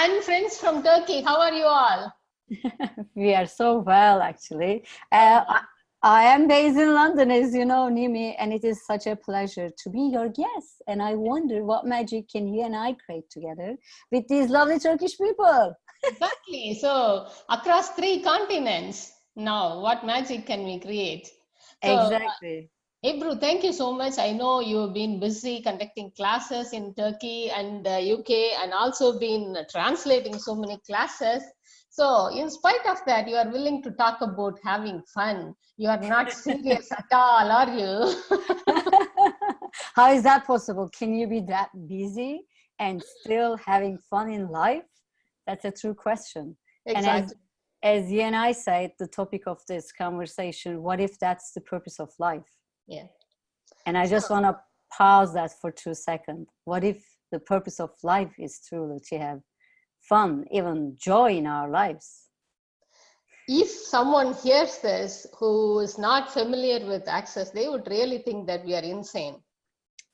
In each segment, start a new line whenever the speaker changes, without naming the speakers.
and friends from Turkey. How are you all?
We are so well, actually. I am based in London, as you know, Nimi, and it is such a pleasure to be your guest. And I wonder what magic can you and I create together with these lovely Turkish people.
Exactly. So, across 3 continents now, what magic can we create? So,
Exactly.
Ebru, thank you so much. I know you've been busy conducting classes in Turkey and UK and also been translating so many classes. So, in spite of that, you are willing to talk about having fun. You are not serious at all, are you?
How is that possible? Can you be that busy and still having fun in life? That's a true question. And
Exactly.
as you and I said, the topic of this conversation, what if that's the purpose of life?
Yeah.
And I
So,
just want to pause that for 2 seconds. What if the purpose of life is truly to have fun, even joy in our lives?
if someone hears this who is not familiar with access, they would really think that we are insane.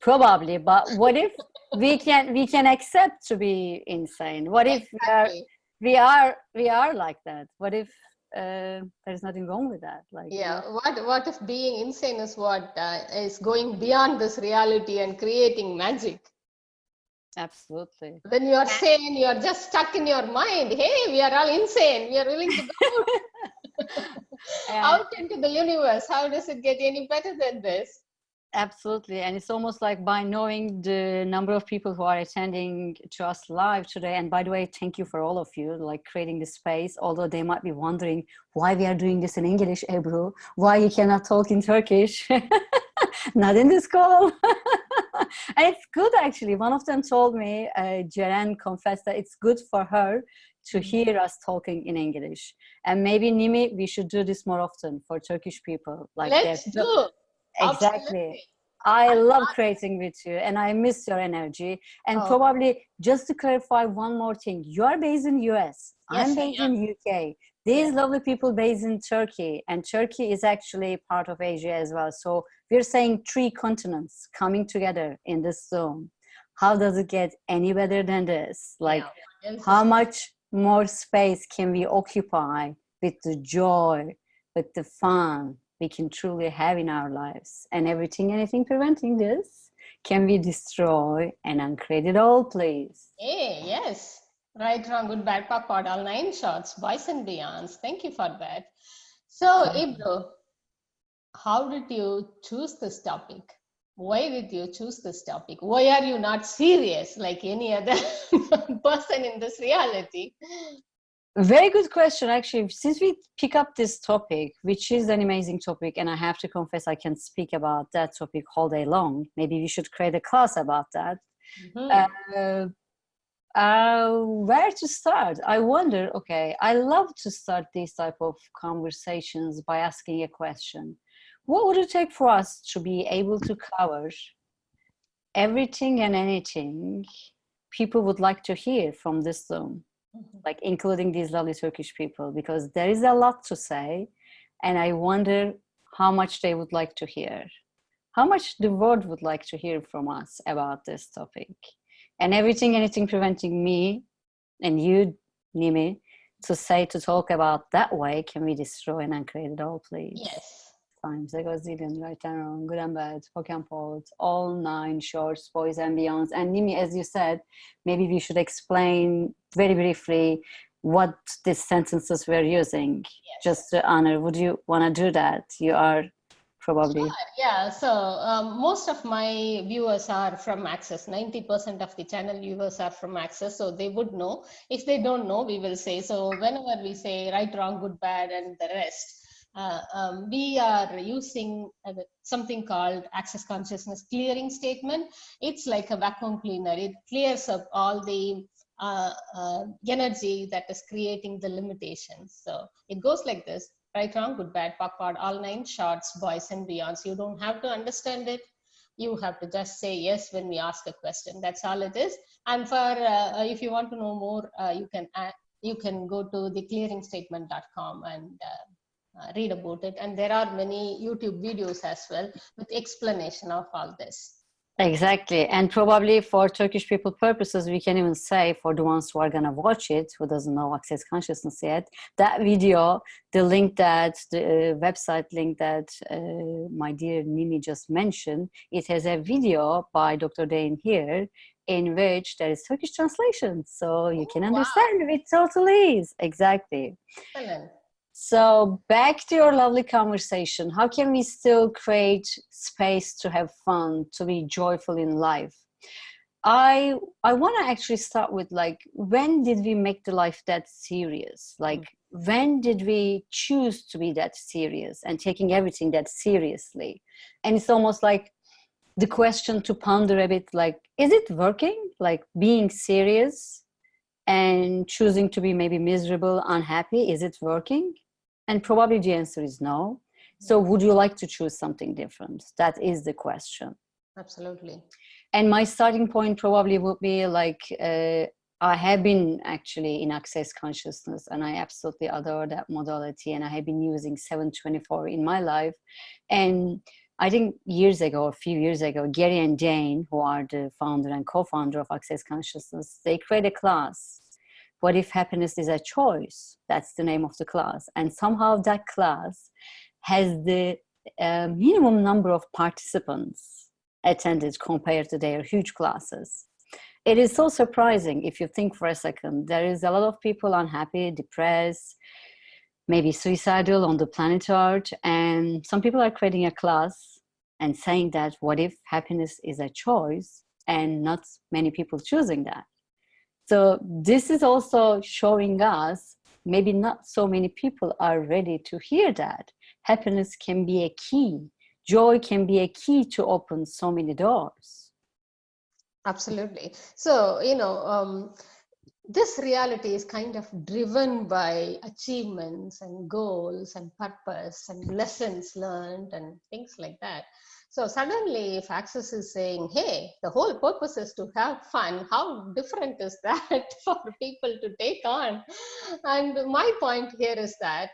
Probably, but what if we can accept to be insane? What if
Exactly.
we are like that? What if there's nothing wrong with that? Like,
Yeah. What if being insane is what is going beyond this reality and creating magic?
absolutely.
Then you are sane. You are just stuck in your mind. Hey, we are all insane. We are willing to go
And
out into the universe. How does it get any better than this?
absolutely. And it's almost like by knowing the number of people who are attending to us live today. And by the way, thank you for all of you, like creating this space. Although they might be wondering why we are doing this in English, Ebru, why you cannot talk in Turkish. Not in this call. And it's good, actually. One of them told me, Jeren confessed that it's good for her to hear us talking in English. And maybe, Nimi, we should do this more often for Turkish people. Like, they're
Let's do.
exactly.
Absolutely.
I
I'm
love
not.
creating with you and I miss your energy. And
Oh,
probably just to clarify one more thing, you are based in US, I'm
yes, I
based
am.
in UK.
Yes.
These lovely people based in Turkey, and Turkey is actually part of Asia as well. So we're saying 3 continents coming together in this zone. How does it get any better than this?
Yeah.
Like,
What else
how
is
much more space can we occupy with the joy, with the fun we can truly have in our lives? And anything preventing this, can we destroy and uncreate it all, please?
Hey, yes. Right, wrong, good, bad, pop, all 9 shots, boys and beyonds. Thank you for that. So,
Pleasure.
Ibro, how did you choose this topic? Why did you choose this topic? Why are you not serious like any other person in this reality?
Very good question, actually. Since we pick up this topic, which is an amazing topic, and I have to confess I can speak about that topic all day long. Maybe we should create a class about that.
Mhm.
Uh, where to start? I wonder. Okay, I love to start these type of conversations by asking a question. What would it take for us to be able to cover everything and anything people would like to hear from this Zoom? Like including these lovely Turkish people, because there is a lot to say, and I wonder how much they would like to hear, how much the world would like to hear from us about this topic. And anything preventing me and you, Nimi, to talk about that way, can we destroy and uncreate it all, please?
Yes.
Times, ego, zillion, right and wrong, good and bad, poke and pot, all 9 shorts, boys and beyonds. And Nimi, as you said, maybe we should explain very briefly what these sentences we're using,
Yes.
just to honor. Would you want to do that? You are probably.
Sure, yeah. So most of my viewers are from Access. 90% of the channel viewers are from Access, so they would know. If they don't know, we will say. So whenever we say right, wrong, good, bad, and the rest, we are using something called Access Consciousness Clearing Statement. It's like a vacuum cleaner. It clears up all the energy that is creating the limitations. So it goes like this: right, wrong, good, bad, backward, all 9 shots, boys and beyonds. You don't have to understand it. You have to just say yes when we ask a question. That's all it is. And for if you want to know more, you can go to theclearingstatement.com and read about it. And there are many YouTube videos as well with explanation of all this.
Exactly. And probably for Turkish people purposes, we can even say for the ones who are going to watch it, who doesn't know Access Consciousness yet, that video, the link that, the website link that my dear Nimi just mentioned, it has a video by Dr. Dane here in which there is Turkish translation. So you
Oh,
can
wow.
understand it totally is. Exactly.
Excellent.
So back to your lovely conversation. How can we still create space to have fun, to be joyful in life? I want to actually start with like, when did we make the life that serious? Like, when did we choose to be that serious and taking everything that seriously? And it's almost like the question to ponder a bit, like, is it working? Like being serious and choosing to be maybe miserable, unhappy, is it working? And probably the answer is no. So would you like to choose something different? That is the question.
Absolutely.
And my starting point probably would be like, I have been actually in Access Consciousness and I absolutely adore that modality, and I have been using 724 in my life. And I think years ago, a few years ago, Gary and Jane, who are the founder and co-founder of Access Consciousness, they created a class. What if happiness is a choice? That's the name of the class. And somehow that class has the minimum number of participants attended compared to their huge classes. It is so surprising if you think for a second. There is a lot of people unhappy, depressed, maybe suicidal on the planet Earth, and some people are creating a class and saying that what if happiness is a choice, and not many people choosing that. So this is also showing us maybe not so many people are ready to hear that happiness can be a key. Joy can be a key to open so many doors.
Absolutely. So, this reality is kind of driven by achievements and goals and purpose and lessons learned and things like that. So suddenly if Access is saying, hey, the whole purpose is to have fun, how different is that for people to take on? And my point here is that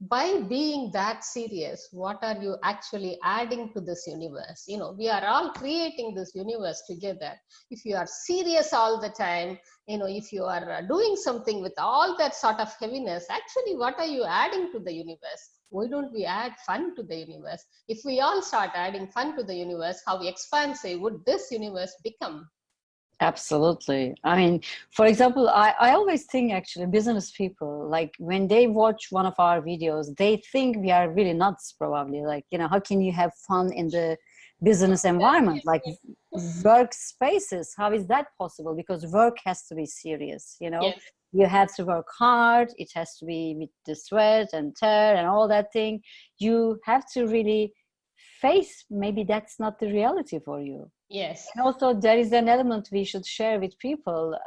by being that serious, what are you actually adding to this universe? We are all creating this universe together. If you are serious all the time, if you are doing something with all that sort of heaviness, actually what are you adding to the universe? Why don't we add fun to the universe? If we all start adding fun to the universe, how expansive would this universe become?
Absolutely. I mean, for example, I always think actually business people, like when they watch one of our videos, they think we are really nuts, probably. Like, how can you have fun in the business environment? Like workspaces, how is that possible? Because work has to be serious,
Yes.
You have to work hard. It has to be with the sweat and tear and all that thing. You have to really face, maybe that's not the reality for you.
Yes.
And also, there is an element we should share with people.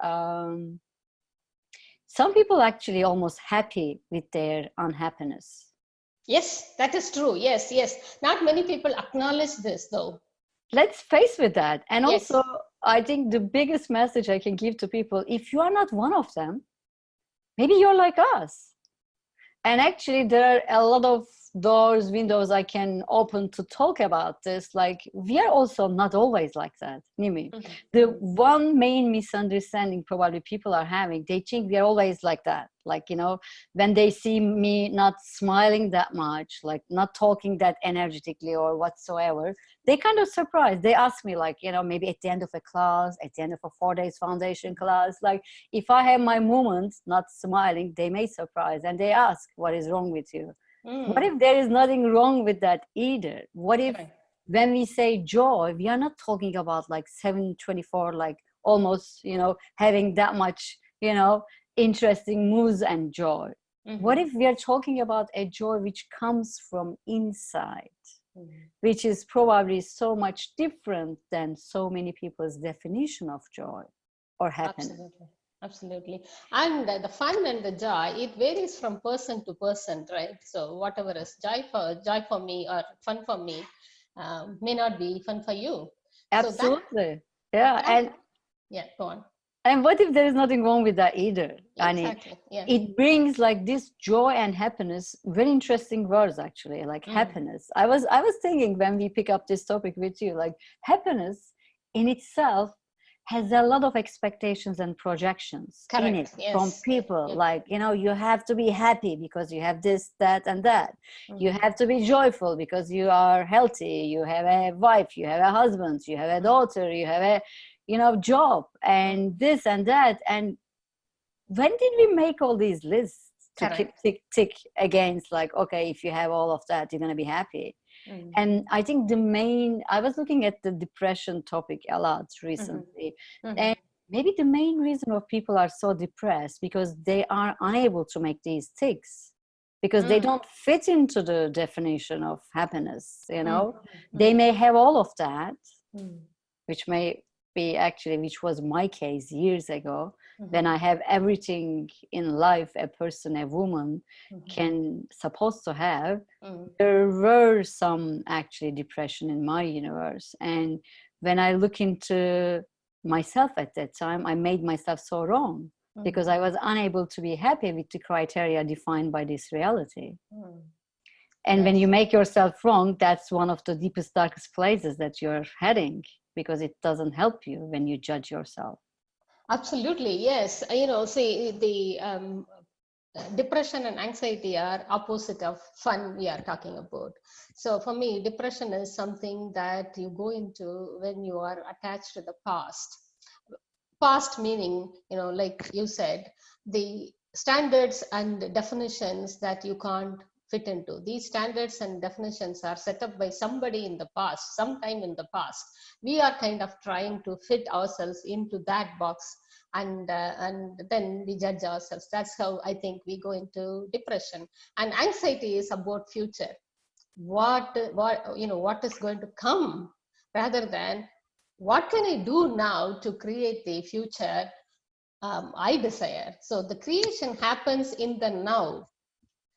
Some people actually almost happy with their unhappiness.
Yes, that is true. Yes, yes. Not many people acknowledge this, though.
Let's face with that. And
Yes.
also, I think the biggest message I can give to people, if you are not one of them, maybe you're like us. And actually, there are a lot of doors, windows I can open to talk about this. Like, we are also not always like that, Nimi.
Mhm.
The one main misunderstanding probably people are having, they think we are always like that. Like, when they see me not smiling that much, like not talking that energetically or whatsoever, they kind of surprised. They ask me, like, maybe at the end of a class, at the end of a 4 days foundation class, like, if I have my moments not smiling, they may surprise and they ask, what is wrong with you? What
Mm.
if there is nothing wrong with that either? What if
Correct.
when we say joy, we are not talking about like 724, like almost, having that much, interesting moods and joy? What
Mhm.
if we are talking about a joy which comes from inside,
Mhm.
which is probably so much different than so many people's definition of joy or happiness?
Absolutely. Absolutely. And the fun and the joy, it varies from person to person, right? So whatever is joy for me or fun for me, may not be fun for you. So
Absolutely. Yeah.
that,
And
yeah, go on.
what if there is nothing wrong with that either? I mean,
Exactly. Yeah.
it brings like this joy and happiness, very interesting words actually, like
Mm.
happiness. I was thinking when we pick up this topic with you, like happiness in itself has a lot of expectations and projections in it
Correct.
from
Yes.
people.
Yeah.
Like, you have to be happy because you have this, that, and that. You have to be joyful because you are healthy. You have a wife, you have a husband, you have a daughter, you have a, job, and this and that. And when did we make all these lists to keep
Correct.
tick against, like, okay, if you have all of that, you're going to be happy?
Mm.
And I think I was looking at the depression topic a lot recently. And maybe the main reason of people are so depressed because they are unable to make these ticks, because they don't fit into the definition of happiness. They may have all of that, which may be actually, which was my case years ago, when I have everything in life a person, a woman can supposed to have. There were some actually depression in my universe. And when I look into myself at that time, I made myself so wrong because I was unable to be happy with the criteria defined by this reality. And when you make yourself wrong, that's one of the deepest, darkest places that you're heading, because it doesn't help you when you judge yourself.
Absolutely, yes. See, the depression and anxiety are opposite of fun we are talking about. So for me, depression is something that you go into when you are attached to the past. Past meaning, like you said, the standards and definitions that you can't fit into. These standards and definitions are set up by somebody in the past, sometime in the past. We are kind of trying to fit ourselves into that box, and then we judge ourselves. That's how I think we go into depression. And anxiety is about future. What is going to come, rather than what can I do now to create the future I desire. So the creation happens in the now.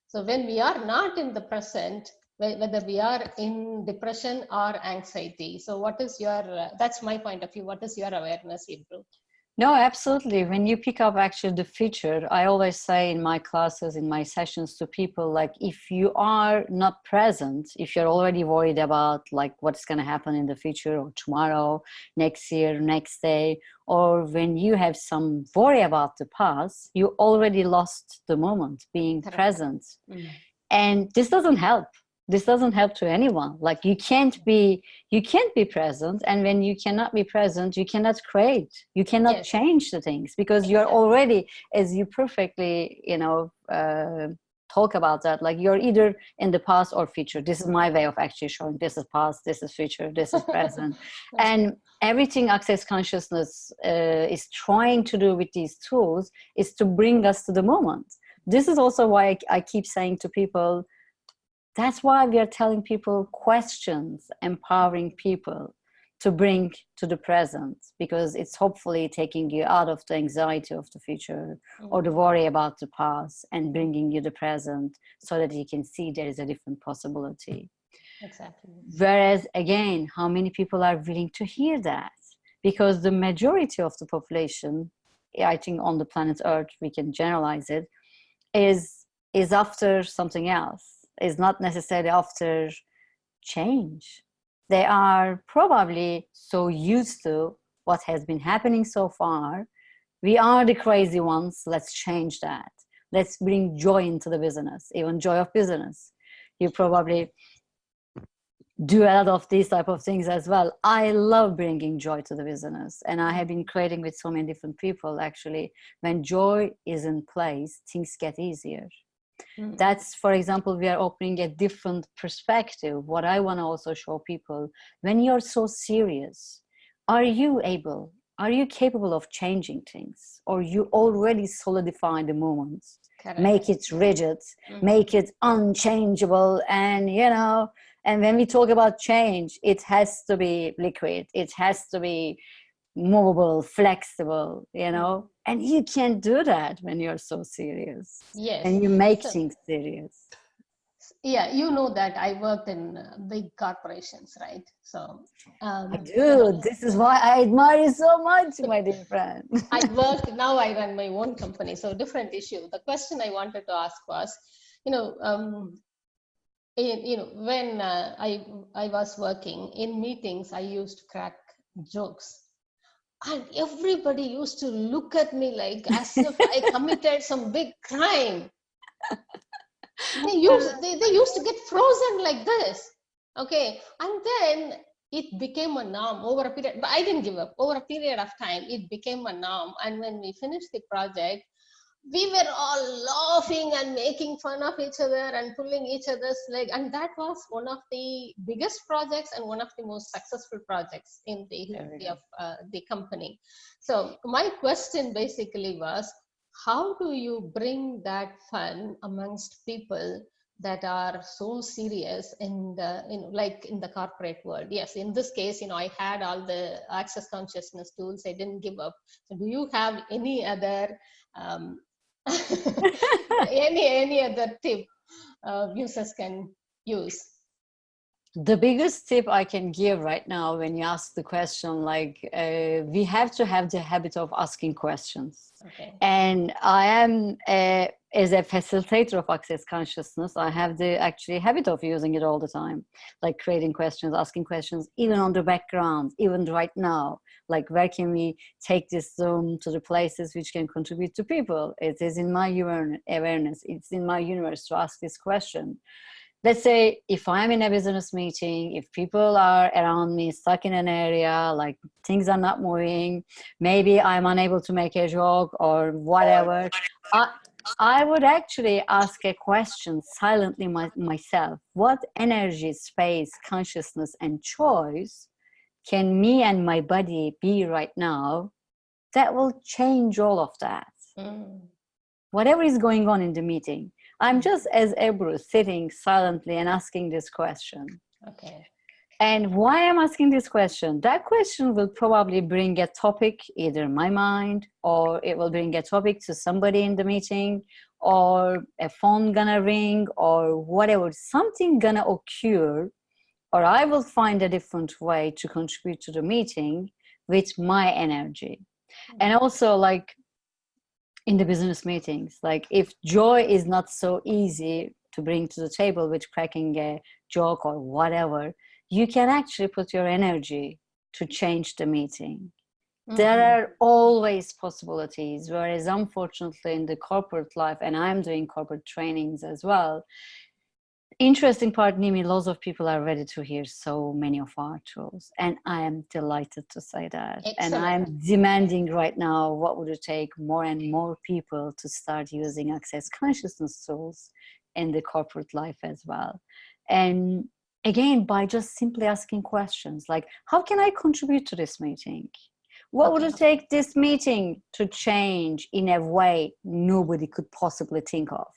So when we are not in the present, whether we are in depression or anxiety. So what is your, that's my point of view. What is your awareness, Ebru?
No, absolutely. When you pick up actually the future, I always say in my classes, in my sessions to people, like, if you are not present, if you're already worried about like what's going to happen in the future or tomorrow, next year, next day, or when you have some worry about the past, you already lost the moment being present. And this doesn't help. This doesn't help to anyone. Like, you can't be present, and when you cannot be present, you cannot create, you cannot change the things, because you're already, as you perfectly talk about that, like, you're either in the past or future. This is my way of actually showing this is past, this is future, this is present. And everything access consciousness is trying to do with these tools is to bring us to the moment. This is also why I keep saying to people, that's why we are telling people questions, empowering people to bring to the present, because it's hopefully taking you out of the anxiety of the future or the worry about the past and bringing you the present, so that you can see there is a different possibility.
Exactly.
Whereas, again, how many people are willing to hear that? Because the majority of the population, I think on the planet Earth, we can generalize it, is after something else, is not necessarily after change. They are probably so used to what has been happening so far. We are the crazy ones. Let's change that. Let's bring joy into the business, even joy of business. You probably do a lot of these type of things as well. I love bringing joy to the business, and I have been creating with so many different people. Actually, when joy is in place, things get easier. That's, for example, we are opening a different perspective. What I want to also show people, when you're so serious, are you capable of changing things, or you already solidify the moments? Correct. Make it rigid, make it unchangeable, and and when we talk about change, it has to be liquid, it has to be movable, flexible, and you can't do that when you're so serious.
Yes.
And you make things serious.
Yeah, you know that I worked in big corporations, right? So
I do. This is why I admire you so much, my dear friend.
Now I run my own company, so different issue. The question I wanted to ask was, when I was working in meetings, I used to crack jokes. And everybody used to look at me like as if I committed some big crime. They used to get frozen like this. Okay. And then it became a norm over a period, but I didn't give up. Over a period of time, it became a norm. And when we finished the project, we were all laughing and making fun of each other and pulling each other's leg. And that was one of the biggest projects and one of the most successful projects in the history of the company. So my question basically was, how do you bring that fun amongst people that are so serious in the, like in the corporate world? Yes, in this case, I had all the access consciousness tools. I didn't give up. So do you have any other any other tip users can use?
The biggest tip I can give right now when you ask the question, like, we have to have the habit of asking questions.
Okay.
And I am, as a facilitator of access consciousness, I have the actually habit of using it all the time, like creating questions, asking questions, even on the background, even right now, like where can we take this Zoom to the places which can contribute to people? It is in my awareness, it's in my universe to ask this question. Let's say if I'm in a business meeting, if people are around me stuck in an area, like things are not moving, maybe I'm unable to make a joke or whatever, I would actually ask a question silently myself. What energy, space, consciousness, and choice can me and my body be right now that will change all of that? Whatever is going on in the meeting, I'm just as Ebru sitting silently and asking this question.
Okay.
And why I'm asking this question? That question will probably bring a topic either in my mind, or it will bring a topic to somebody in the meeting, or a phone gonna ring, or whatever. Something gonna occur, or I will find a different way to contribute to the meeting with my energy. And also, like, in the business meetings, like if joy is not so easy to bring to the table with cracking a joke or whatever, you can actually put your energy to change the meeting. There are always possibilities, whereas unfortunately in the corporate life, and I'm doing corporate trainings as well, interesting part, Nimi, lots of people are ready to hear so many of our tools, and I am delighted to say that.
Excellent.
And I'm demanding right now, what would it take more and more people to start using access consciousness tools in the corporate life as well? And again, by just simply asking questions like, how can I contribute to this meeting? What would it take this meeting to change in a way nobody could possibly think of?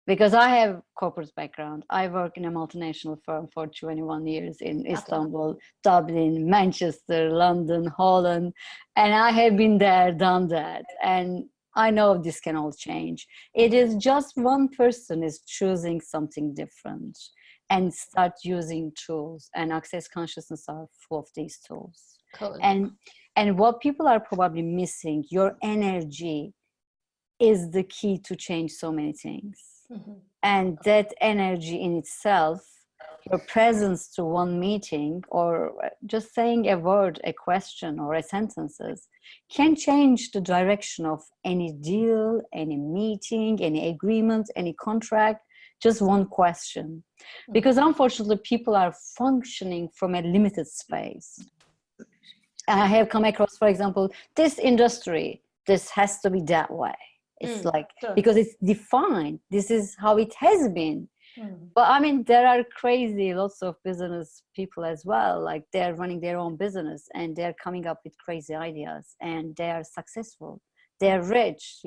Because I have corporate background. I work in a multinational firm for 21 years in Istanbul, Dublin, Manchester, London, Holland. And I have been there, done that. And I know this can all change. It is just one person is choosing something different and start using tools. And access consciousness are full of these tools.
Cool.
And what people are probably missing, your energy is the key to change so many things. And that energy in itself, your presence to one meeting, or just saying a word, a question, or a sentences, can change the direction of any deal, any meeting, any agreement, any contract. Just one question. Because unfortunately, people are functioning from a limited space. I have come across, for example, this industry, this has to be that way. It's like, because it's defined, this is how it has been. But I mean, there are crazy lots of business people as well, like they're running their own business and they're coming up with crazy ideas and they are successful, they're rich,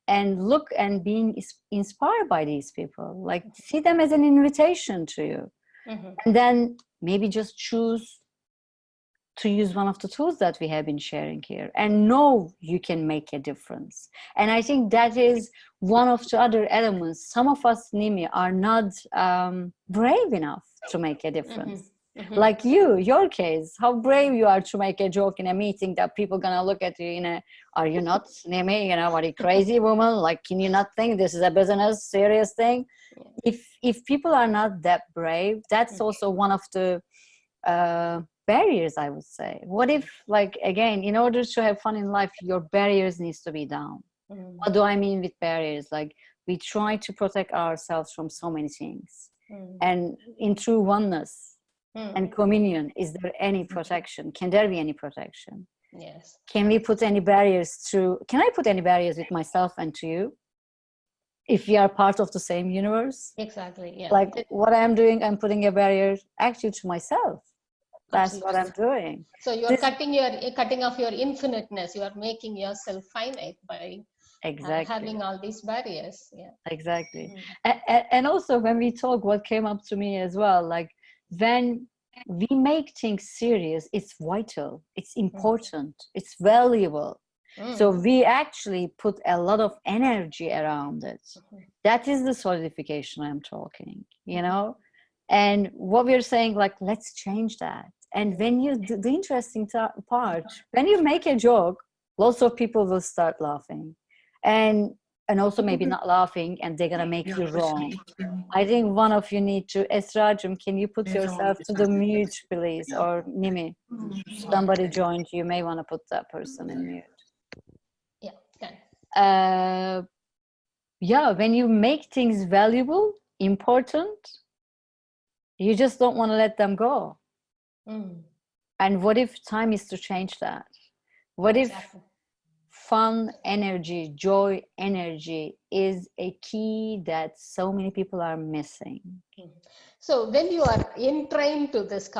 and look and being inspired by these people, like see them as an invitation to you. And then maybe just choose to use one of the tools that we have been sharing here and know you can make a difference. And I think that is one of the other elements. Some of us, Nimi, are not brave enough to make a difference. Like your case, how brave you are to make a joke in a meeting that people gonna look at you are you not, Nimi, are you crazy woman? Like, can you not think this is a business serious thing? If people are not that brave, that's also one of the barriers, I would say. What if, like, again, in order to have fun in life, your barriers needs to be down. What do I mean with barriers? Like, we try to protect ourselves from so many things. And in true oneness and communion, is there any protection? Can there be any protection?
Yes.
Can we put any barriers can I put any barriers with myself and to you? If we are part of the same universe?
Exactly, yeah.
Like, what I'm doing, I'm putting a barrier actually to myself. That's
Absolutely.
what I'm doing.
So you're cutting off your infiniteness. You are making yourself finite by having all these barriers. Yeah.
Exactly. And also, when we talk, what came up to me as well, like, when we make things serious, it's vital, it's important, it's valuable. So we actually put a lot of energy around it. That is the solidification I'm talking, you know? And what we're saying, like, let's change that. And when you do the interesting part, when you make a joke, lots of people will start laughing. And also maybe not laughing, and they're gonna make you wrong. I think one of you need to, Esra'cığım, can you put yourself to the mute, please? Or Nimi, somebody joined you, may want to put that person in mute.
Yeah, can.
Yeah, when you make things valuable, important, you just don't want to let them go. And what if time is to change that? What if fun energy, joy energy is a key that so many people are missing?
So when you are entrained to this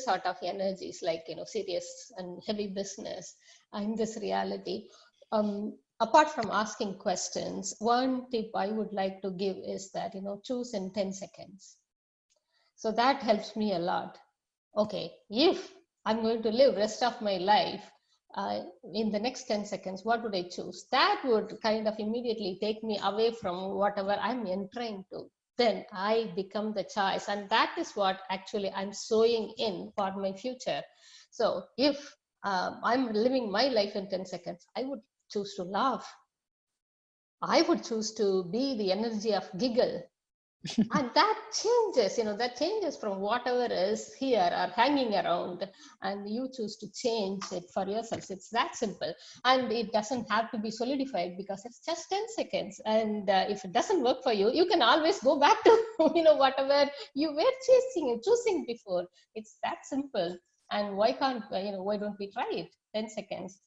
sort of energies, like, serious and heavy business and this reality, apart from asking questions, one tip I would like to give is that, choose in 10 seconds. So that helps me a lot. Okay, if I'm going to live rest of my life, in the next 10 seconds, what would I choose? That would kind of immediately take me away from whatever I'm entering to. Then I become the choice. And that is what actually I'm sowing in for my future. So if I'm living my life in 10 seconds, I would choose to laugh. I would choose to be the energy of giggle. And that changes from whatever is here or hanging around, and you choose to change it for yourself. It's that simple. And it doesn't have to be solidified, because it's just 10 seconds. And if it doesn't work for you, you can always go back to whatever you were choosing before. It's that simple. And why don't we try it? 10 seconds.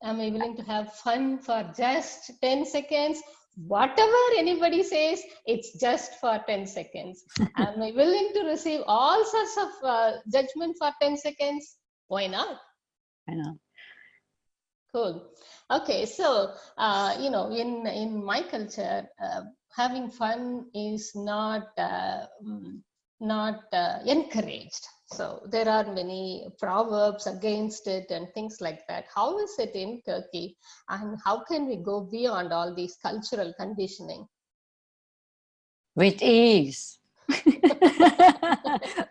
Am I willing to have fun for just 10 seconds? Whatever anybody says, it's just for 10 seconds. Am I willing to receive all sorts of judgment for 10 seconds? Why not?
I know.
Cool. Okay, so, in my culture, having fun is not encouraged. So there are many proverbs against it and things like that. How is it in Turkey, and how can we go beyond all these cultural conditioning?
With ease.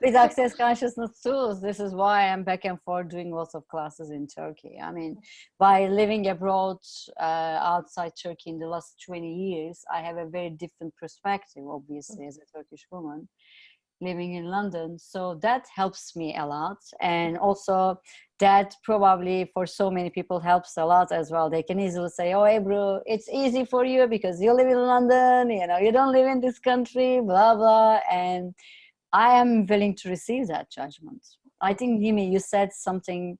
With access consciousness tools. This is why I'm back and forth doing lots of classes in Turkey. I mean, by living abroad outside Turkey in the last 20 years, I have a very different perspective, obviously, as a Turkish woman living in London. So that helps me a lot. And also that probably for so many people helps a lot as well. They can easily say, oh, Ebru, it's easy for you because you live in London, you don't live in this country, blah, blah. And I am willing to receive that judgment. I think, Nimi, you said something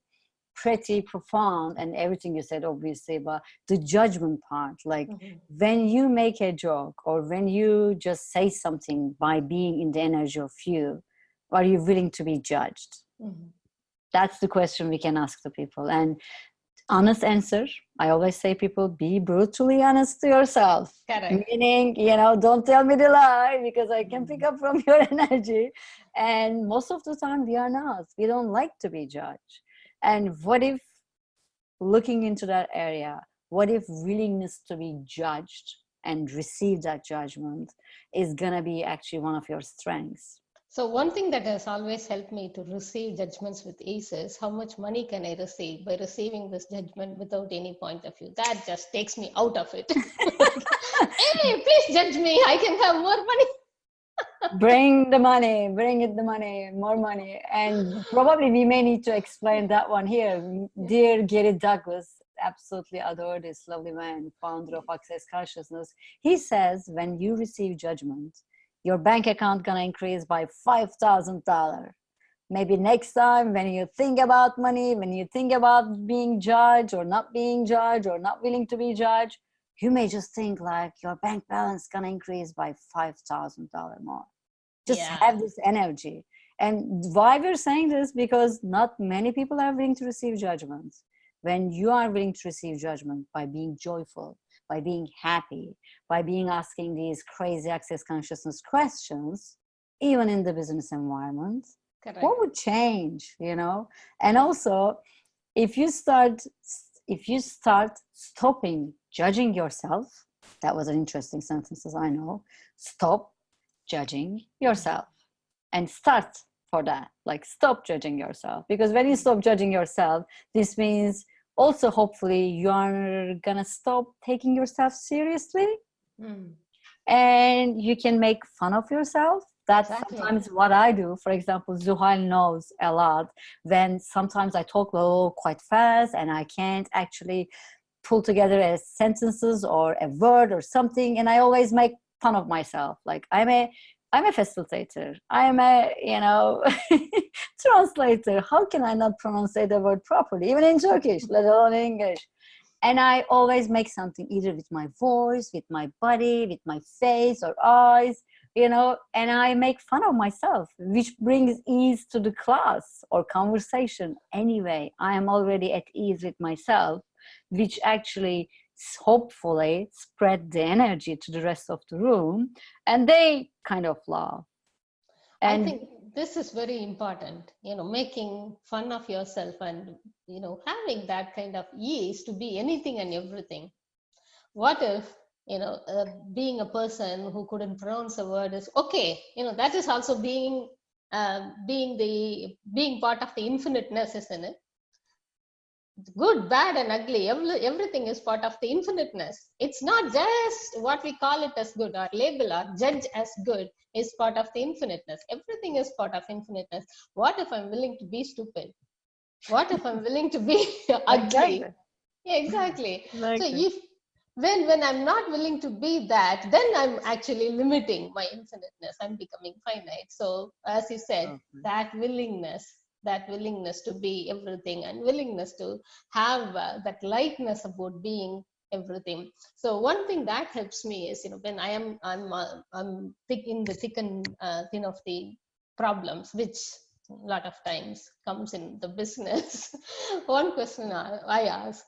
pretty profound, and everything you said, obviously, but the judgment part, like when you make a joke or when you just say something by being in the energy of you, are you willing to be judged? That's the question we can ask the people. And honest answer, I always say, people, be brutally honest to yourself.
Correct.
Meaning, don't tell me the lie, because I can pick up from your energy. And most of the time we are not. We don't like to be judged. And what if, looking into that area, what if willingness to be judged and receive that judgment is gonna be actually one of your strengths?
So one thing that has always helped me to receive judgments with ease is, how much money can I receive by receiving this judgment without any point of view? That just takes me out of it. Hey, please judge me. I can have more money.
Bring the money, bring it the money, more money. And probably we may need to explain that one here. Dear Gary Douglas, absolutely adore this lovely man, founder of Access Consciousness. He says when you receive judgment, your bank account gonna increase by $5,000. Maybe next time when you think about money, when you think about being judged or not being judged or not willing to be judged, you may just think like your bank balance gonna increase by $5,000 more. Just
Yeah,
have this energy. And why we're saying this, because not many people are willing to receive judgment. When you are willing to receive judgment by being joyful, by being happy, by being asking these crazy access consciousness questions, even in the business environment,
correct.
what would change, you know? And also, if you start stopping judging yourself, that was an interesting sentence, as I know. Stop judging yourself and start for that, like stop judging yourself, because when you stop judging yourself, this means also hopefully you are gonna stop taking yourself seriously,
Mm,
and you can make fun of yourself. That's
exactly.
sometimes what I do. For example, Zuhal knows a lot when sometimes I talk quite fast and I can't actually pull together as sentences or a word or something, and I always make fun of myself. Like I'm a facilitator. I'm a, translator. How can I not pronounce the word properly, even in Turkish, let alone English? And I always make something either with my voice, with my body, with my face or eyes, and I make fun of myself, which brings ease to the class or conversation. Anyway, I am already at ease with myself, which actually hopefully spread the energy to the rest of the room, and they kind of laugh.
I
And
think this is very important, making fun of yourself and, having that kind of ease to be anything and everything. What if, being a person who couldn't pronounce a word is okay? That is also being part of the infiniteness, isn't it? Good, bad, and ugly. Everything is part of the infiniteness. It's not just what we call it as good or label or judge as good is part of the infiniteness. Everything is part of infiniteness. What if I'm willing to be stupid? What if I'm willing to be ugly?
exactly,
Yeah, exactly. So
exactly.
if when I'm not willing to be that, then I'm actually limiting my infiniteness. I'm becoming finite. So as you said,
Okay.
that willingness to be everything and willingness to have that lightness about being everything. So one thing that helps me is, when I'm thick in the thick and thin of the problems, which a lot of times comes in the business. One question I ask,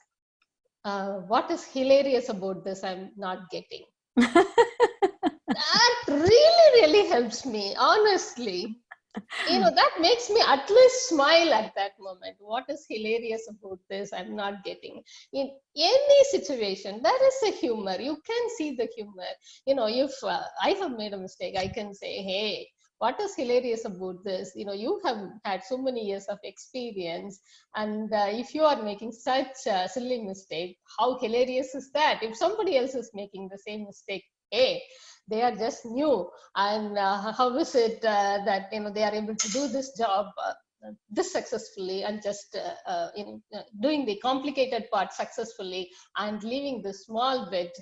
what is hilarious about this I'm not getting? That really, really helps me, honestly. That makes me at least smile at that moment. What is hilarious about this I'm not getting? In any situation, there is a humor. You can see the humor. If I have made a mistake, I can say, hey, what is hilarious about this? You have had so many years of experience, and if you are making such a silly mistake, how hilarious is that? If somebody else is making the same mistake, hey, they are just new, and how is it that they are able to do this job this successfully, and just doing the complicated part successfully, and leaving the small bit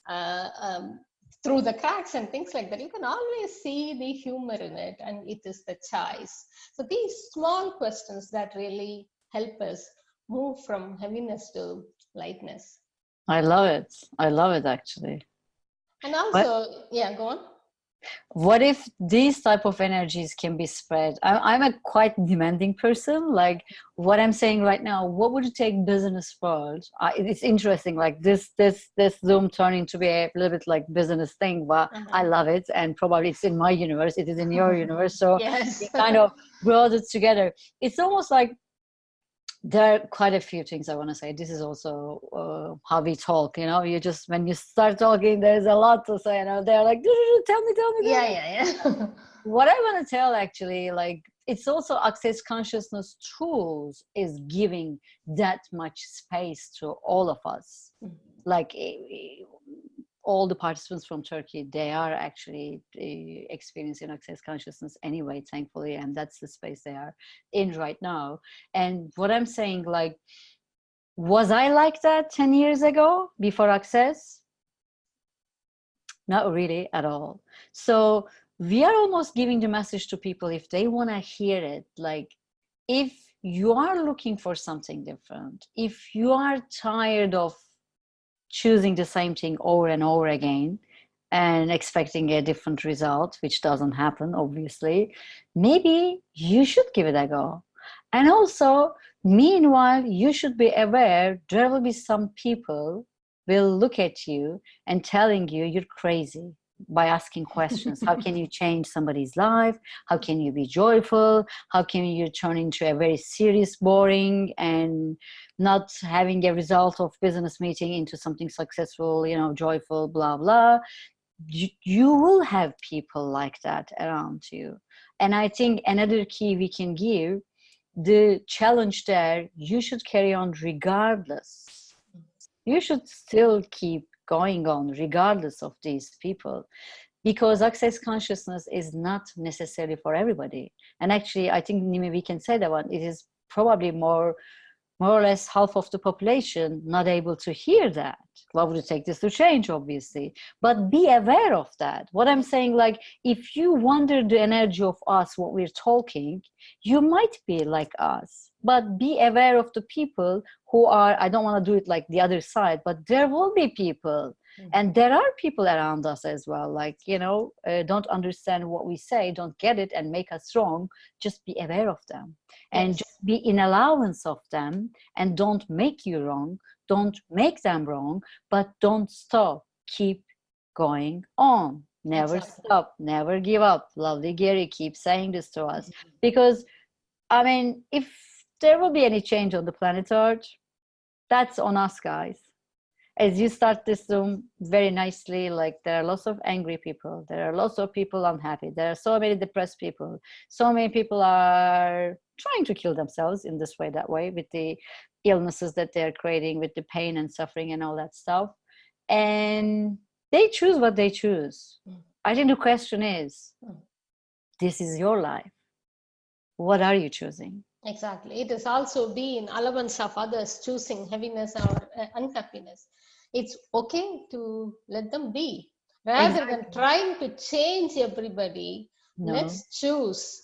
uh, um, through the cracks and things like that. You can always see the humor in it, and it is the choice. So these small questions that really help us move from heaviness to lightness.
I love it. I love it actually.
And
What
also, yeah, go on.
what if these type of energies can be spread? I'm a quite demanding person. Like what I'm saying right now, what would it take business world? It's interesting. Like this Zoom turning to be a little bit like business thing, but I
Uh-huh.
love it. And probably it's in my universe. It is in your universe. So we
Yes.
kind of brought it together. It's almost like there are quite a few things I want to say. This is also how we talk. You just when you start talking, there's a lot to say. They're like, tell me, tell me, tell
Yeah,
me.
yeah, yeah.
What I want to tell actually, like, it's also access consciousness tools is giving that much space to all of us. Like, all the participants from Turkey, they are actually experiencing access consciousness anyway, thankfully, and that's the space they are in right now. And what I'm saying, like, was I like that 10 years ago before access? Not really at all. So we are almost giving the message to people if they want to hear it, like, if you are looking for something different, if you are tired of choosing the same thing over and over again and expecting a different result, which doesn't happen, obviously, maybe you should give it a go. And also, meanwhile, you should be aware there will be some people will look at you and telling you you're crazy by asking questions. How can you change somebody's life? How can you be joyful? How can you turn into a very serious, boring, and not having a result of business meeting into something successful, you know, joyful, blah, blah. You will have people like that around you. And I think another key we can give, the challenge there, you should carry on regardless. You should still keep going on regardless of these people, because access consciousness is not necessarily for everybody. And actually, I think, Nimi, we can say that one, it is probably more or less half of the population not able to hear that. What would it take this to change, obviously? But be aware of that. What I'm saying, like, if you wonder the energy of us, what we're talking, you might be like us. But be aware of the people who are, I don't want to do it like the other side, but there will be people. And there are people around us as well, like, you know, don't understand what we say, don't get it, and make us wrong. Just be aware of them. And just be in allowance of them, and don't make you wrong, don't make them wrong, but don't stop, keep going on, never stop, never give up. Lovely Gary keeps saying this to us, because I mean, if there will be any change on the planet Earth, that's on us, guys. As you start this room very nicely, like, there are lots of angry people, there are lots of people unhappy, there are so many depressed people, so many people are trying to kill themselves in this way, that way, with the illnesses that they're creating, with the pain and suffering and all that stuff. And they choose what they choose. I think the question is, this is your life. What are you choosing?
Exactly. It is also be in allowance of others choosing heaviness or unhappiness. It's okay to let them be. Rather than trying to change everybody, let's choose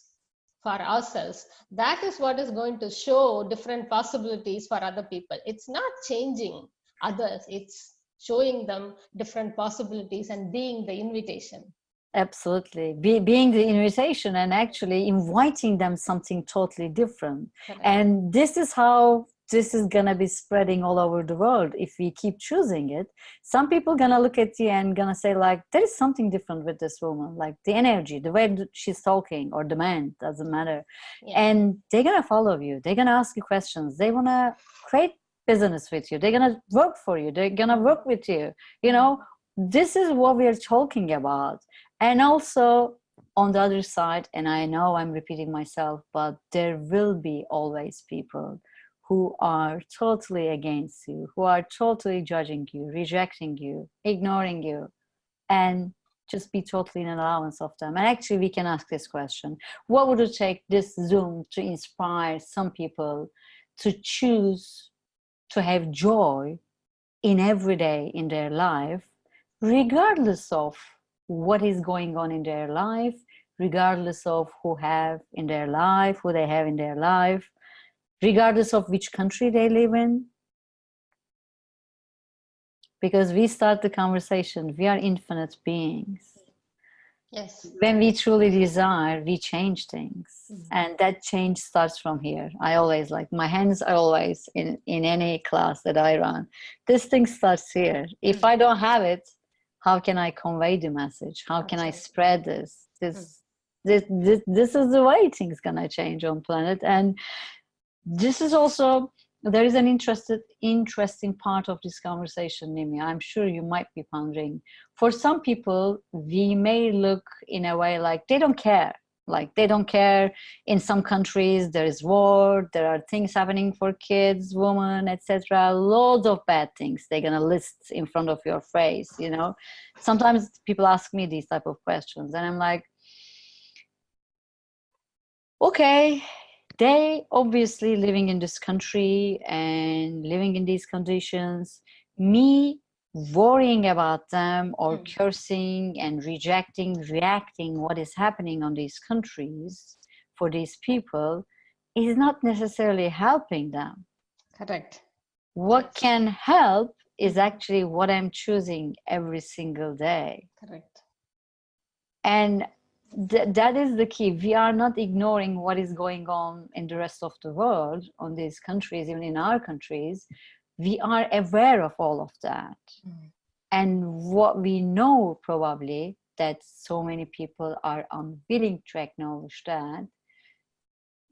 for ourselves. That is what is going to show different possibilities for other people. It's not changing others, it's showing them different possibilities and being the invitation.
Absolutely. Being the invitation and actually inviting them something totally different. Correct. And this is how this is going to be spreading all over the world if we keep choosing it. Some people going to look at you and going to say, like, there is something different with this woman, like the energy, the way she's talking, or the man, doesn't matter. Yeah. And they're going to follow you. They're going to ask you questions. They want to create business with you. They're going to work for you. They're going to work with you. You know, this is what we are talking about. And also, on the other side, and I know I'm repeating myself, but there will be always people who are totally against you, who are totally judging you, rejecting you, ignoring you, and just be totally in allowance of them. And actually, we can ask this question: what would it take this Zoom to inspire some people to choose to have joy in every day in their life, regardless of what is going on in their life, regardless of who have in their life, who they have in their life, regardless of which country they live in? Because we start the conversation, we are infinite beings.
Yes.
When we truly desire, we change things. And that change starts from here. I always, like, my hands are always in any class that I run. This thing starts here. If I don't have it, how can I convey the message? How can I spread this? This is the way things gonna change on planet. And this is also, there is an interesting part of this conversation, Nimi. I'm sure you might be pondering. For some people, we may look in a way like they don't care. Like they don't care. In some countries there is war, there are things happening for kids, women, etc. Loads of bad things they're gonna list in front of your face, you know. Sometimes people ask me these type of questions and I'm like, okay, they obviously living in this country and living in these conditions. Me worrying about them or cursing and rejecting, reacting what is happening on these countries for these people is not necessarily helping them.
Correct.
What
Yes.
can help is actually what I'm choosing every single day.
Correct.
And that is the key. We are not ignoring what is going on in the rest of the world, on these countries, even in our countries. We are aware of all of that. And what we know probably that so many people are unwilling to acknowledge that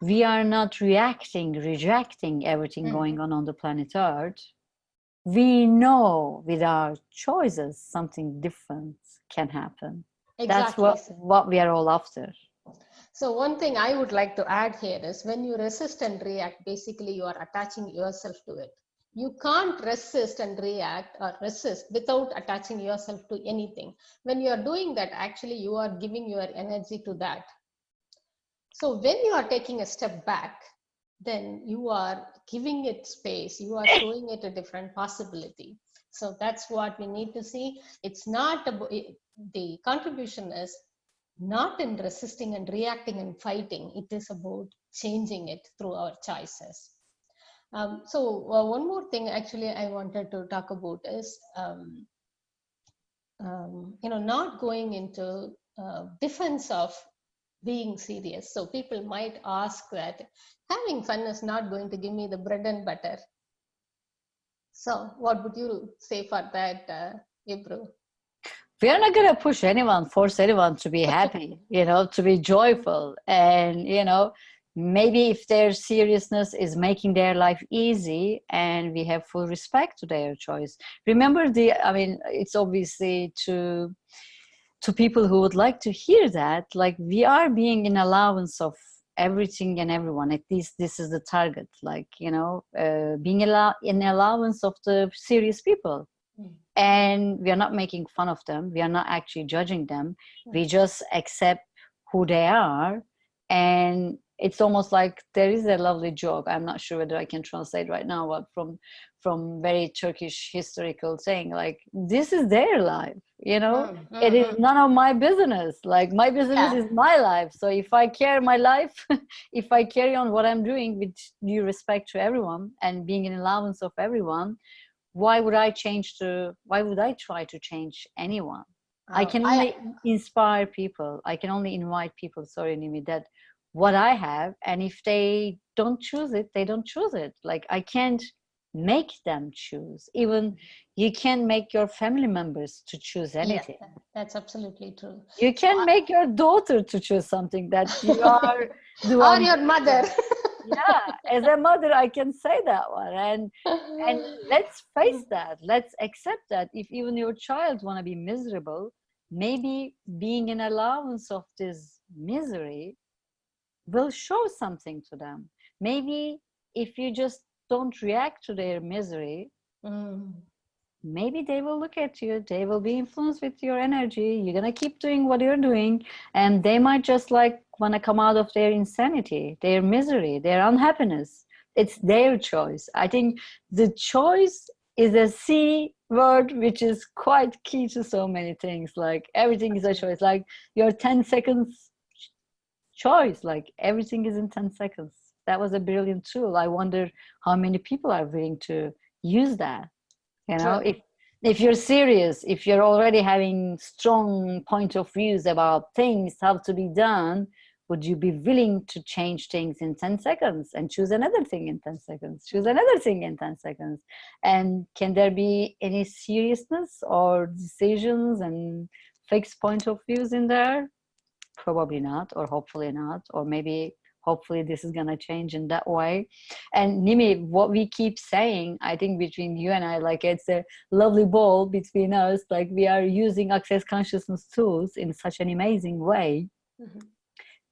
we are not reacting, rejecting everything going on the planet Earth. We know with our choices something different can happen. That's
Exactly.
what we are all after.
So one thing I would like to add here is when you resist and react, basically you are attaching yourself to it. You can't resist and react or resist without attaching yourself to anything. When you are doing that, actually you are giving your energy to that. So when you are taking a step back, then you are giving it space. You are showing it a different possibility. So that's what we need to see. It's not about, the contribution is not in resisting and reacting and fighting. It is about changing it through our choices. One more thing actually I wanted to talk about is, not going into defense of being serious. So people might ask that having fun is not going to give me the bread and butter. So what would you say for that, Ebru?
We are not going to push anyone, force anyone to be happy, to be joyful. And, maybe if their seriousness is making their life easy, and we have full respect to their choice. Remember it's obviously to people who would like to hear that, like we are being in allowance of everything and everyone. At least this is the target, being in allowance of the serious people. And we are not making fun of them. We are not actually judging them. We just accept who they are. And it's almost like there is a lovely joke. I'm not sure whether I can translate right now, but from very Turkish historical saying, like, this is their life, it is none of my business. Like, my business is my life. So if I care my life, if I carry on what I'm doing with due respect to everyone and being in allowance of everyone, why would I try to change anyone? I can only inspire people. I can only invite people, sorry, Nimi, that what I have, and if they don't choose it, they don't choose it. Like, I can't make them choose. Even you can't make your family members to choose anything.
Yes, that's absolutely true.
You can make your daughter to choose something that you are the
or
one.
your mother.
Yeah, as a mother, I can say that one. And let's face that. Let's accept that if even your child want to be miserable, maybe being in allowance of this misery will show something to them. Maybe if you just don't react to their misery, maybe they will look at you, they will be influenced with your energy, you're going to keep doing what you're doing, and they might just want to come out of their insanity, their misery, their unhappiness. It's their choice. I think the choice is a C word, which is quite key to so many things. Like, everything is a choice. Like, your 10 seconds choice, like, everything is in 10 seconds. That was a brilliant tool. I wonder how many people are willing to use that. If you're serious, if you're already having strong point of views about things, how to be done, would you be willing to change things in 10 seconds and choose another thing in 10 seconds, choose another thing in 10 seconds? And can there be any seriousness or decisions and fixed point of views in there? Probably not, or hopefully not, or maybe hopefully this is going to change in that way. And Nimi, what we keep saying, I think between you and I, like, it's a lovely ball between us, like we are using access consciousness tools in such an amazing way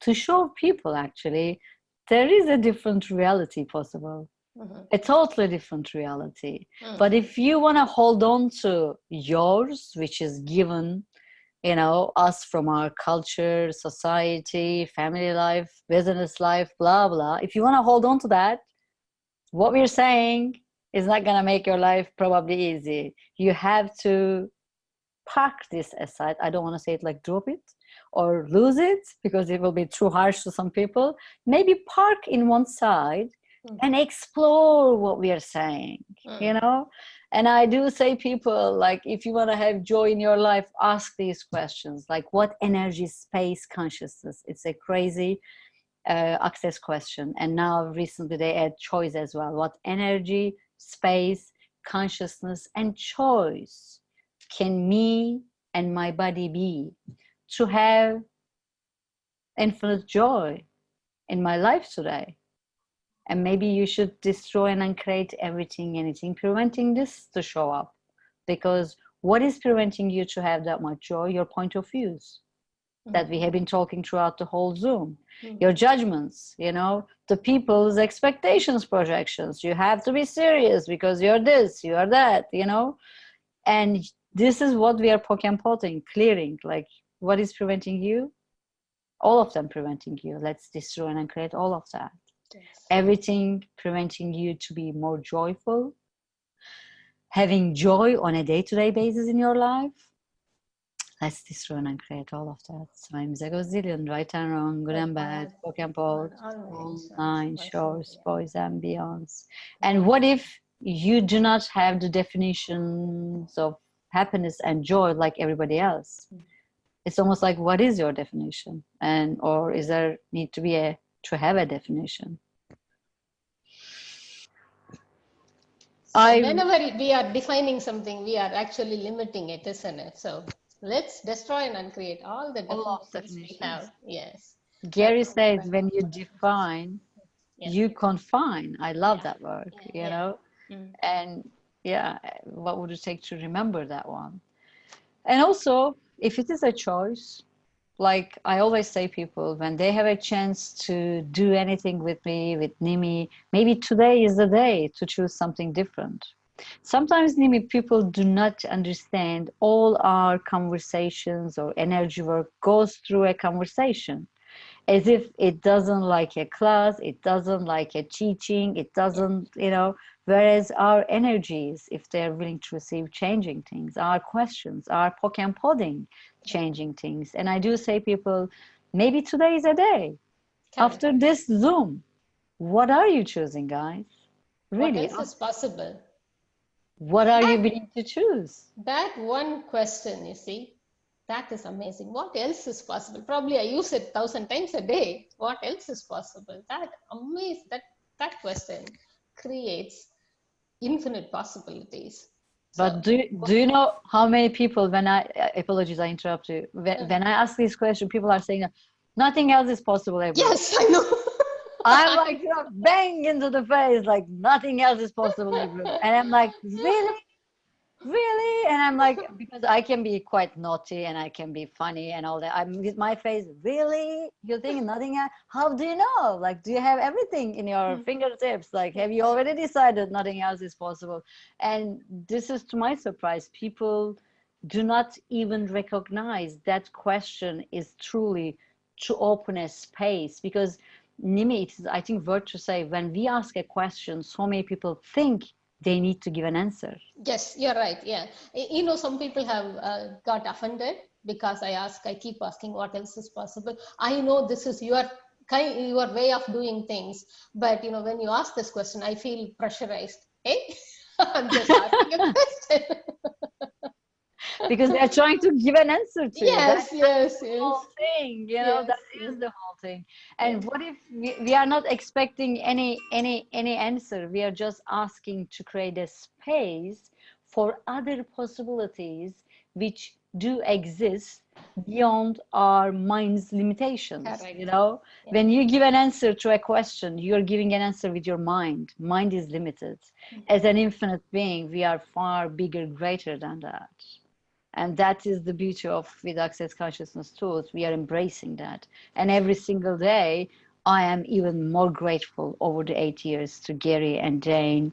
to show people actually there is a different reality possible, a totally different reality. But if you want to hold on to yours, which is given, you know, us from our culture, society, family life, business life, blah blah, if you want to hold on to that, what we're saying is not going to make your life probably easy. You have to park this aside. I don't want to say it like drop it or lose it, because it will be too harsh to some people. Maybe park in one side and explore what we are saying, you know. And I do say people, like, if you want to have joy in your life, ask these questions, like what energy, space, consciousness. It's a crazy access question. And now recently they add choice as well. What energy, space, consciousness, and choice can me and my body be to have infinite joy in my life today? And maybe you should destroy and uncreate everything, anything preventing this to show up. Because what is preventing you to have that much joy? Your point of views that we have been talking throughout the whole Zoom. Your judgments, you know, the people's expectations, projections. You have to be serious because you're this, you are that, you know. And this is what we are poke and potting, clearing. Like, what is preventing you? All of them preventing you. Let's destroy and create all of that. Yes. Everything preventing you to be more joyful, having joy on a day-to-day basis in your life. Let's destroy and create all of that. Times a gazillion, right and wrong, good and bad, poke and poke, online, shows, boys and beyonds. And what if you do not have the definitions of happiness and joy like everybody else? It's almost like, what is your definition? And or is there need to have a definition?
Whenever we are defining something, we are actually limiting it, isn't it? So let's destroy and uncreate all the definitions we have. Yes.
Gary says, when you define, you confine. I love that word, you know. And yeah, what would it take to remember that one? And also, if it is a choice, like I always say, people, when they have a chance to do anything with me, with Nimi, maybe today is the day to choose something different. Sometimes, Nimi, people do not understand all our conversations or energy work goes through a conversation. As if it doesn't like a class, it doesn't like a teaching, it doesn't, you know, whereas our energies, if they're willing to receive changing things, our questions, our poke and podding, changing things. And I do say, people, maybe today is a day. After this Zoom, what are you choosing, guys? Really?
What else is possible?
What are you willing to choose?
That one question, you see, that is amazing. What else is possible? Probably I use it 1,000 times a day. What else is possible? That question creates infinite possibilities.
But do you know how many people, when apologies, I interrupt you. When I ask this question, people are saying nothing else is possible, Ebru.
Yes, I know.
I'm like, you know, bang into the face, like nothing else is possible, Ebru. And I'm like, really? Really? And I'm like, because I can be quite naughty and I can be funny and all that. I'm with my face, really? You think nothing else? How do you know? Like, do you have everything in your fingertips? Like, have you already decided nothing else is possible? And this is, to my surprise, people do not even recognize that question is truly to open a space. Because Nimi, it is, I think, worth to say, when we ask a question, so many people think they need to give an answer.
Yes, you're right. Yeah. You know, some people have got offended because I keep asking what else is possible. I know this is your way of doing things, but you know, when you ask this question, I feel pressurized. Hey, I'm just asking a question.
Because they're trying to give an answer to you.
Yes.
The whole thing, you know, that is the whole thing. And what if we are not expecting any answer? We are just asking to create a space for other possibilities which do exist beyond our mind's limitations. Correct. You know, when you give an answer to a question, you're giving an answer with your mind. Mind is limited. As an infinite being, we are far bigger, greater than that. And that is the beauty of with Access Consciousness tools. We are embracing that. And every single day, I am even more grateful over the 8 years to Gary and Jane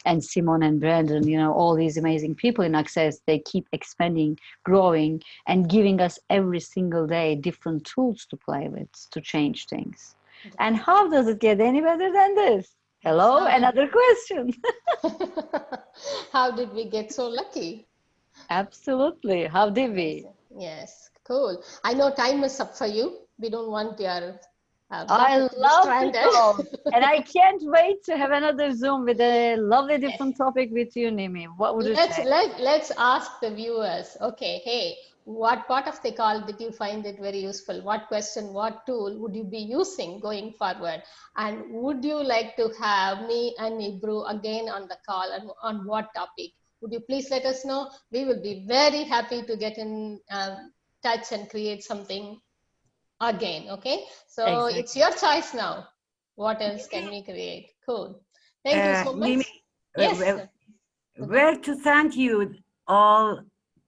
and Simon and Brandon, you know, all these amazing people in Access. They keep expanding, growing, and giving us every single day different tools to play with to change things. And how does it get any better than this? Hello, another question.
How did we get so lucky?
Absolutely. How did we?
Yes, cool. I know time is up for you. We don't want your
I
daughter to be
love to
stranded.
go. And I can't wait to have another Zoom with a lovely different topic with you, Nimi. What would you say?
Let's ask the viewers. Okay, hey, what part of the call did you find it very useful? What question, what tool would you be using going forward? And would you like to have me and Ebru again on the call, and on what topic? Would you please let us know? We will be very happy to get in touch and create something again. Okay, so it's
Exactly.
your choice now. What else can we create? Cool. Thank you so much.
Nimi,
Yes.
where to send you all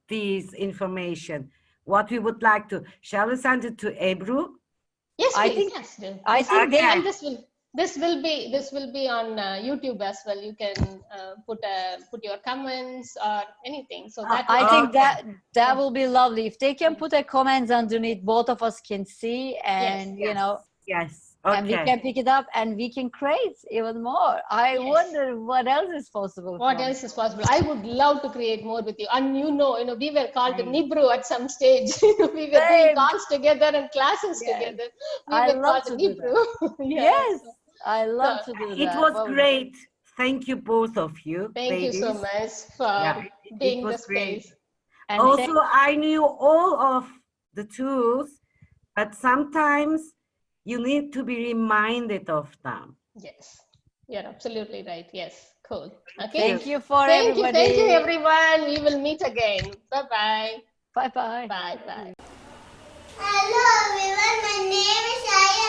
these information? What we would like to, shall we send it to Ebru?
Yes,
I
please.
think
Yes, do.
I think they
And this will be on YouTube as well. You can put your comments or anything. So that
I
way,
think
Okay.
that will be lovely. If they can put a comments underneath, both of us can see,
yes,
and you know,
Yes.
and we
Okay.
can pick it up and we can create even more. I
yes.
wonder what else is possible
What
from
else is possible? I would love to create more with you. And we were called to
Same.
Nibru at some stage. We were doing
same.
calls together and classes
Yes,
together. We
I
were
love
called to
to do
Nibru.
that.
Yes.
Yes, I
So
love to do
It
that.
was
What would
great. Thank you, both of you,
thank you so
ladies.
much
Yeah,
for
it
being the
was great.
space.
and
Also,
thank
I knew all of the tools, but sometimes you need to be reminded of them.
Yes, you're absolutely right. Yes, cool.
Thank
Okay.
you.
thank you for
Thank you,
everybody.
everyone. We will meet again. Bye-bye.
Bye bye.
Bye bye.
Hello everyone, my name is Aya.